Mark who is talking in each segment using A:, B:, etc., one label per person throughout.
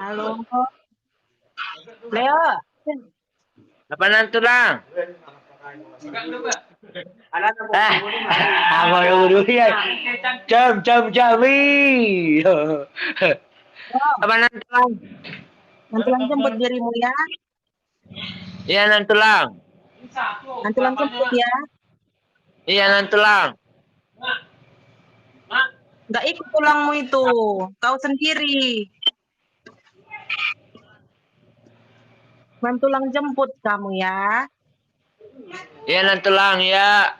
A: Halo, Leo.
B: Apa nanti lang? Ako dulu ya. Jam.
A: Oh,
B: Apa nanti lang?
A: nanti lang jemput dirimu ya.
B: Iya nanti lang.
A: Nanti lang jemput ya.
B: Iya nanti lang.
A: Nggak ikut tulangmu itu. Kau sendiri. Nanti lang jemput kamu ya.
B: Iya nanti lang ya.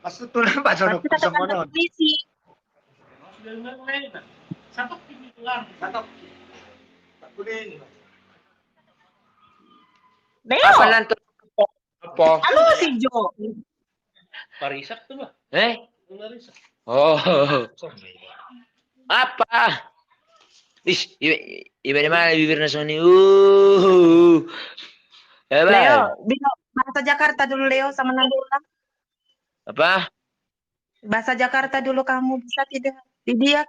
C: Maksud tulang Pak Sono
A: Pasti kata
C: sama
A: kantor
C: non.
A: polisi.
C: Satu. Tak kuning.
A: Leo.
B: Apa nanti? Apa?
A: Halo si Jo.
C: Parisak tuh, Pak. Parisak.
B: Oh. Apa? Iba mana bibirnya Sony?
A: Leo,
B: Hebat.
A: bilang bahasa Jakarta dulu Leo sama Nandula.
B: Apa?
A: Bahasa Jakarta dulu kamu bisa tidak? Di dia.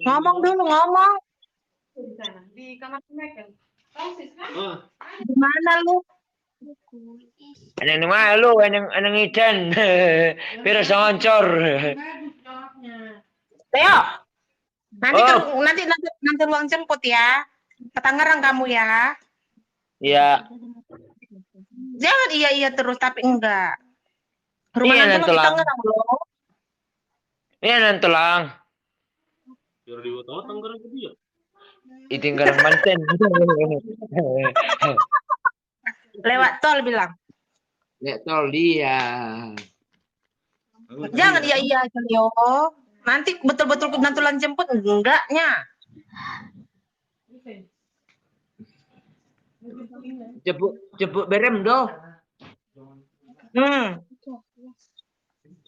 A: Ngomong dulu, ngomong.
D: Di kamar mereka.
A: Di mana lu?
B: Anong malu, anong ikan. Pero sa ngoncor.
A: Leo. Nanti
B: Oh.
A: nanti ruang jemput ya. Ke Tangerang kamu ya.
B: Iya.
A: Jangan iya terus tapi enggak. Rumah
B: Iya
A: Nandula
B: nanti
A: di
B: lang.
A: Tangerang loh.
B: Iya nanti lang.
C: Biar dibawa Tangerang ke dia.
B: Itinggarang manten.
A: Lewat tol bilang.
B: Lihat tol dia.
A: Jangan iya aja Leo. Nanti betul-betul Nantulan jemput enggaknya.
B: Cepuk berem doh.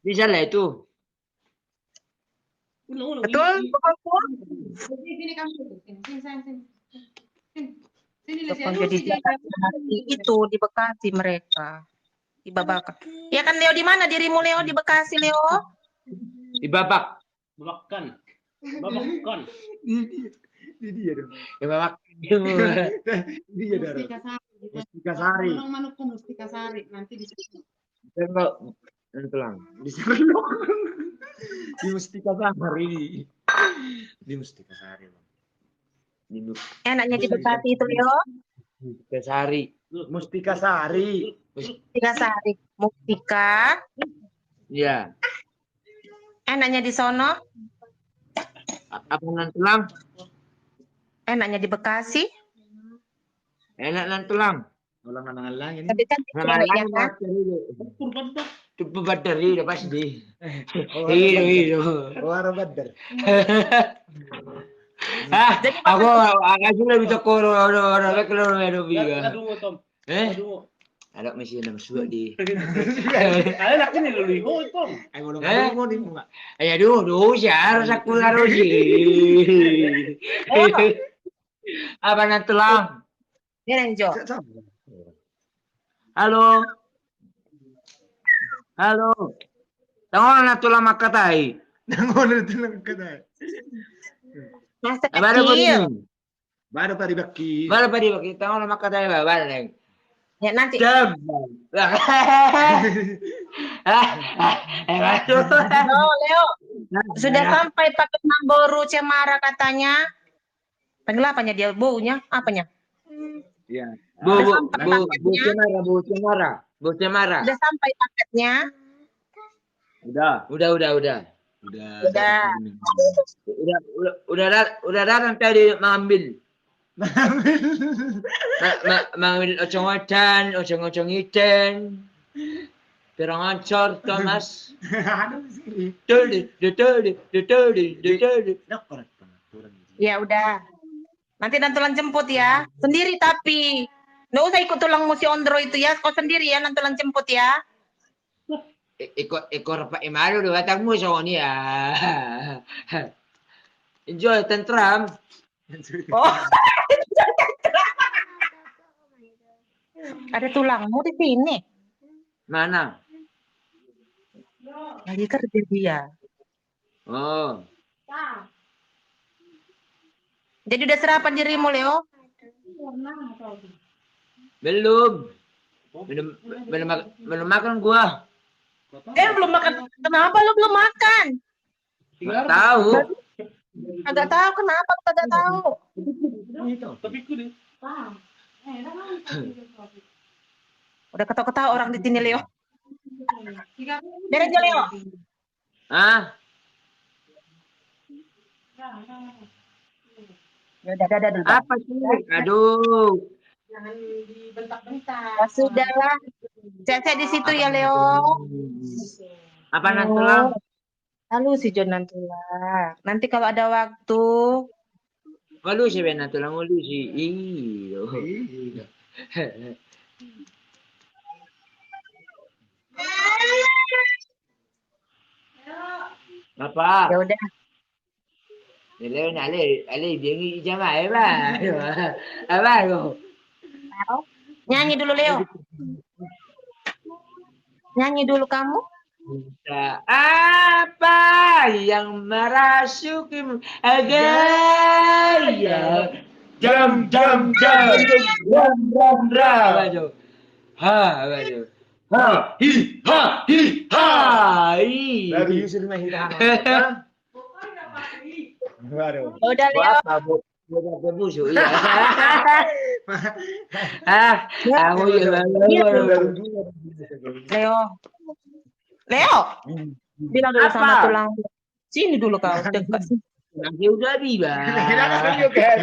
B: Bisa lah itu.
A: Betul?
D: Sini kamu. Sini.
A: Betul, jadi hati itu di Bekasi mereka. Di Babakan. Ya kan Leo, di mana dirimu Leo? Di Bekasi Leo?
B: Dibabak.
C: Babakan.
E: Ini dia dong.
B: Ya babak.
E: Ini dia dong.
D: Mustika Sari. Mustika Sari. Nanti di situ.
B: Enggak. Nanti lang.
E: Di Sernok. Di Mustika Sari. Di Mustika Sari.
A: Enaknya di Bekasi itu Leo?
B: Mustika Sari.
E: Mustika Sari.
A: Mustika Sari. Mustika.
B: Iya.
A: Enaknya di sono?
B: Apa nanti lang?
A: Enaknya di Bekasi?
B: Enak nanti lang.
E: Ulang nangan lain.
A: Tapi kan ceweknya kan?
B: Cepat dari udah pasti.
E: Oh,
B: Hidu.
E: Wara Badar.
B: Aku sudah bisa koro orang kalau ada biga.
C: Aduh, Tom.
B: Ada mesin nama sudah di.
C: Ada laki nih lu, Tom.
E: Ayo mau di enggak.
B: Aduh, harus aku harus sih. Apa nanti lang?
A: Ini Jo.
B: Halo. Tengok na tulang makatai.
E: Nangono itu lang kada.
A: Masa
B: Baru
A: kecil.
E: Baru tadi baki.
B: Baru padi bagi tengok na makatai ba baru neng.
A: Ya nanti.
B: Jam.
A: Leo. Sudah sampai paket Marlboro Cemara katanya. Panggil apanya dia? Baunya? Apanya?
E: Iya.
B: Bu Cemara.
A: Sudah sampai paketnya.
E: Udah.
B: Udah datang tadi mengambil. Mengambil ocong ikan. Pirang ancor Thomas.
A: Ya udah. Nanti Nantulan jemput ya. Sendiri tapi. Nggak usah ikut tulang musi Ondro itu ya. Kau sendiri ya Nantulan jemput ya.
B: Ekor Pak Imaru udah batangmu soalnya ya. Enjoy tentram.
A: Oh. Ada tulangmu di sini.
B: Mana?
A: Lagi kerja dia.
B: Oh.
A: Jadi udah sarapan dirimu, Leo?
B: Belum. Belum makan gua.
A: Belum makan. Kenapa lu belum makan?
B: Nggak tahu.
A: Agak tahu kenapa lu agak tahu.
C: Tapi ku deh.
A: Udah ketawa-ketawa orang di sini, Leo. Beres aja, Leo.
B: Ah,
A: Ya udah dulu. Bang.
B: apa sih? Aduh.
D: Jangan dibentak-bentak.
A: Ya sudahlah. Cek di situ ya, Leo.
B: Apa nantulang?
A: Lalu si John Nantulang. Nanti kalau ada waktu,
B: Walu sih ben nantulang walu sih. Iyo. Apa?
A: ya udah.
B: Leo na ale dia ngi jama ba. Apa lo?
A: Nyanyi dulu, Leo. Nyanyi dulu kamu.
B: Apa yang merasukimu agaya jam baju baju hi
E: Baru Yusuf mah hilang. Baru.
A: Udah, Leo.
B: buat busuk ya aku ya
A: Leo. Leo. Bilang dulu sama
B: Apa?
A: tulang. Sini dulu kau. Dekat.
B: nanti udah biba
E: Kan.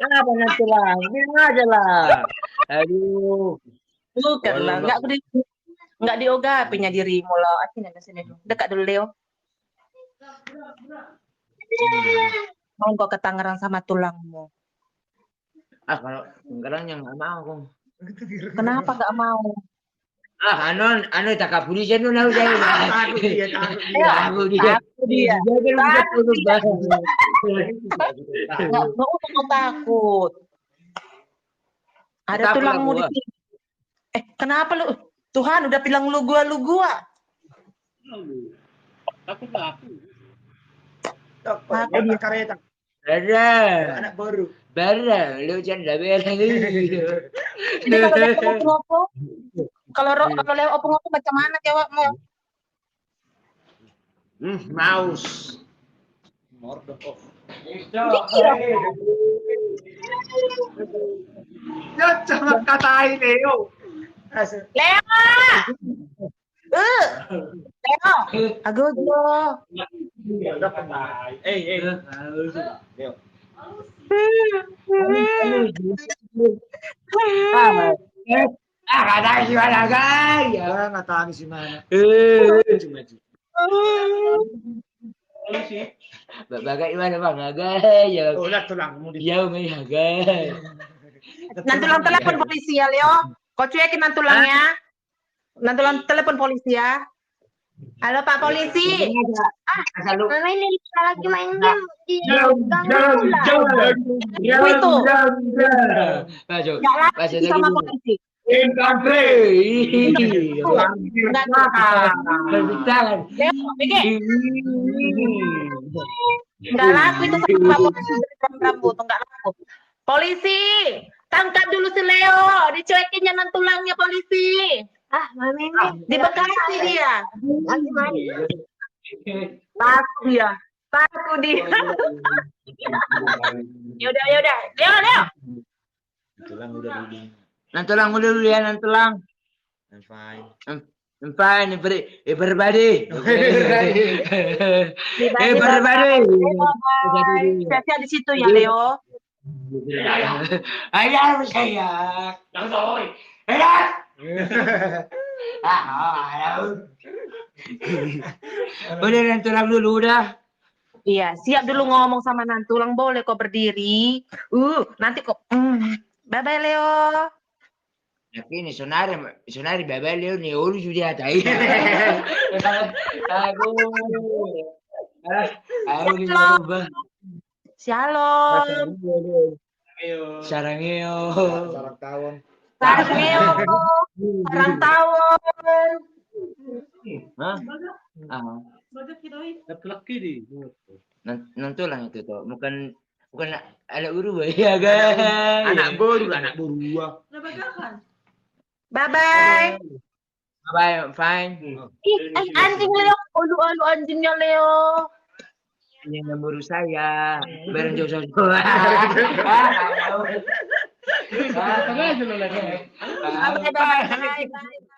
B: kenapa nanti lah bilang aja lah aduh
A: Bukan lah. Enggak diogapinya dirimu loh. Sini dulu. Dekat dulu, Leo. Mau kau ke Tangerang sama tulangmu.
B: kalau sekarang yang nggak mau kong
A: Kenapa nggak mau?
B: anu tak polisi anu nak saya
E: Takut dia, takut dia.
B: aku dia
A: Takut dia. Nggak usah kau takut. Ada
B: Takut
A: tulangmu
B: aku,
A: di sini. Kenapa lu? Tuhan udah bilang lu gua.
C: Takut lah aku.
E: Dia tak kareta.
B: ada
E: Anak baru.
B: barang lu jangan bela
A: Ini kalau Leo opo-opo, kalau Leo opo-opo macam mana jawabmu?
E: Mouse. Mordor off. Ya cuma katain Leo.
A: Leo! Leo! Agogo!
E: Leo.
B: kata gimana gaya
E: Ya nggak tahu si mana.
C: Polisi.
B: bagaimana bang gaya
E: Oh, lihat tulangmu di.
B: dia mai gaya
A: Nanti ulang telepon polisi ya, Leo. Kau cuekin nantulangnya. Nantulang telepon polisi ya. Halo Pak Polisi.
B: selalu
F: Mama ini lagi main game di
A: Itu.
B: maju
A: Nggak lagi sama polisi.
B: Berbicara.
A: Leo, Bege. Nggak laku itu sama polisi rambut. Nggak laku. Polisi, tangkap dulu si Leo. Dicuekinnya nantulangnya polisi.
F: Ah, Mama ini
A: Di Bekasi dia.
F: lagi main.
A: Takut dia. Yaudah. Leo.
E: Tulang udah di.
B: Nantulang dulu ya nantulang.
E: I'm fine.
B: I'm fine, everybody.
A: Everybody. Saya di situ ya, Leo.
B: Ayah sayang.
C: Jangan sorry.
B: Udah nantulang dulu udah.
A: Iya, siap dulu ngomong sama nantulang. Boleh kok berdiri. Nanti kok. Bye-bye, Leo.
B: Tapi ini sonari bebe Leo nih ulu sudah tahu. Aku di rumah.
A: Shalom.
B: Sarangeo.
E: Sarang tawon.
A: Sarang tawon.
B: Hah?
D: Bagus kidoi.
C: Laki-laki di.
B: Nantulang itu tuh, bukan Bukan anak buru ya guys.
E: Anak baru, anak buru.
A: Bye bye.
B: Bye, fine.
F: Anjing Leo. Alu anjingnya Leo.
B: Ini nomor saya. Bareng jauh-jauh.
C: Tengah aja lo lagi.
A: Bye bye. Bye bye.